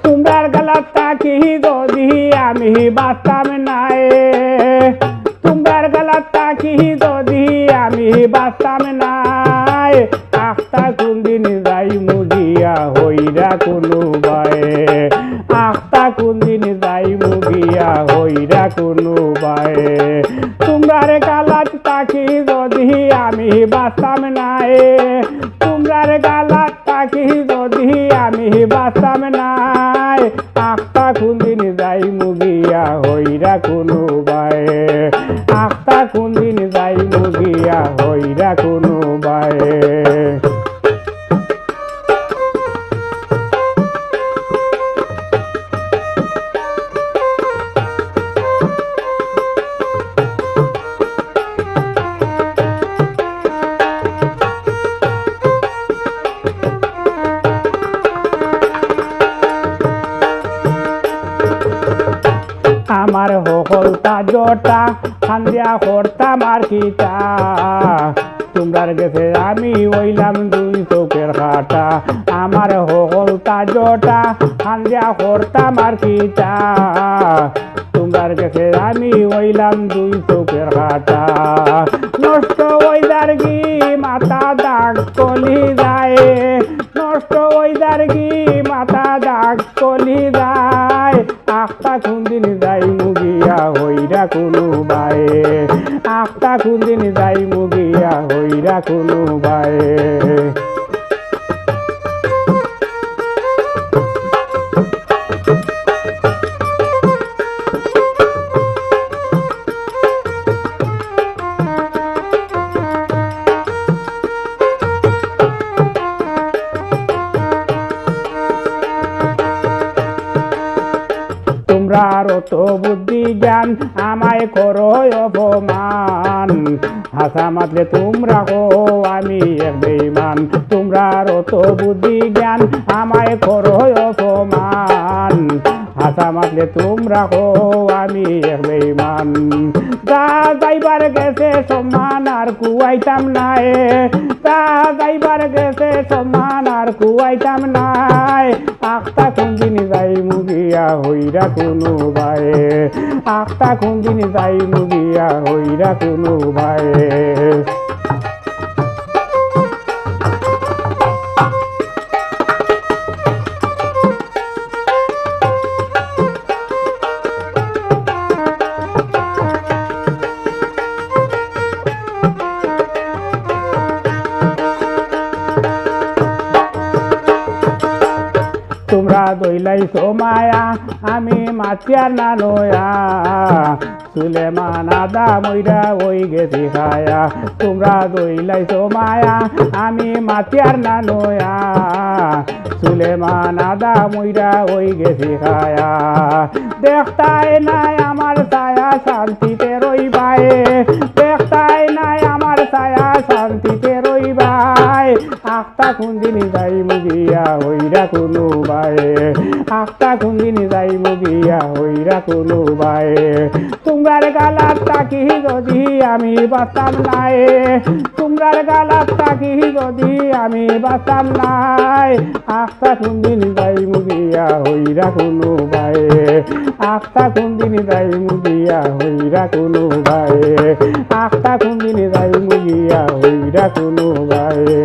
তোমরার গালাত থাকি যদি আমি বাঁচতাম নাই, তোমরার গালাত থাকি যদি আমি বাঁচতাম নাই, আখতা কোনদিন যাই মুগিয়া হইরা কোনো বায়ে, আখতা কোনদিন যাই মুগিয়া হইরা কোনো বায়ে। তোমরার গালাত থাকি যদি আমি বাঁচতাম নাই, তোমরার গালাত থাকি যদি আমি বাঁচতাম নাই, আখতা কোনদিন যাই মুগিয়া হইরা কোনো বায়ে, আখতা কোনদিন যাই মুগিয়া হইরা কোনো বায়ে। আমার হকলতা জটা খান্দিয়া করতাম আর কিটা, তোমরার গেছে আমি ওইলাম দুই চোখের কাটা। আমার হকলতা জটা খান্দিয়া করতাম আর কিটা, তোমরার গেছে আমি ওইলাম দুই চোখের কাটা। নষ্ট ওইদার কি মাথা দাগ কলি যায়, নষ্ট ওইদার কি মাথা দাগ কলি যায়, আখতা কোনদিন যাই মুগিয়া হইরা কোনো বায়ে, আখতা কোনদিন যাই মুগিয়া হইরা কোনো বায়ে। তোমরার তো বুদ্ধি জ্ঞান আমায় করো অপমান, হাসা মাতলে তোমরা গো আমি এক বেঈমান। তোমরার তো বুদ্ধি জ্ঞান আমায় করো অপমান, হাসা মাতলে তোমরা গো আমি এক বেঈমান। যা যাইবার গেছে সম্মান আর কুয়াইতাম নাই, যা যাইবার গেছে সম্মান আর কুয়াইতাম নাই, আখতা কোনদিন যাই মুগিয়া হইরা কোনো বায়ে, আখতা কোনদিন যাই মুগিয়া হইরা কোনো বায়ে। তোমরা দইলাইছো মায়া আমি মাছিয়ার না নয়া, সুলেমান আদা মইরা ওই গেছি খায়া। তোমরা দইলাইছো মায়া আমি মাছিয়ার না নয়া, সুলেমান আদা মইরা ওই গেছি খায়া। দেখতাই নাই আমার ছায়া শান্তিতে রইবায়ে, দেখতাই নাই আমার ছায়া শান্তিতে রইবাই, আখতা কোনদিন যাই মুগিয়া হইরা কোনো বায়ে, আখতা কোনদিন যাই মুগিয়া হইরা কোনো বায়ে। তোমরার গালাত থাকি যদি আমি বাঁচতাম নাই, তোমরার গালাত থাকি যদি আমি বাঁচতাম নাই, আখতা কোনদিন যাই মুগিয়া হইরা কোনো বায়ে, আখতা কোনদিন যাই মুগিয়া হইরা কোনো বায়ে, আখতা কোনদিন যাই মুগিয়া হইরা কোনো বায়ে।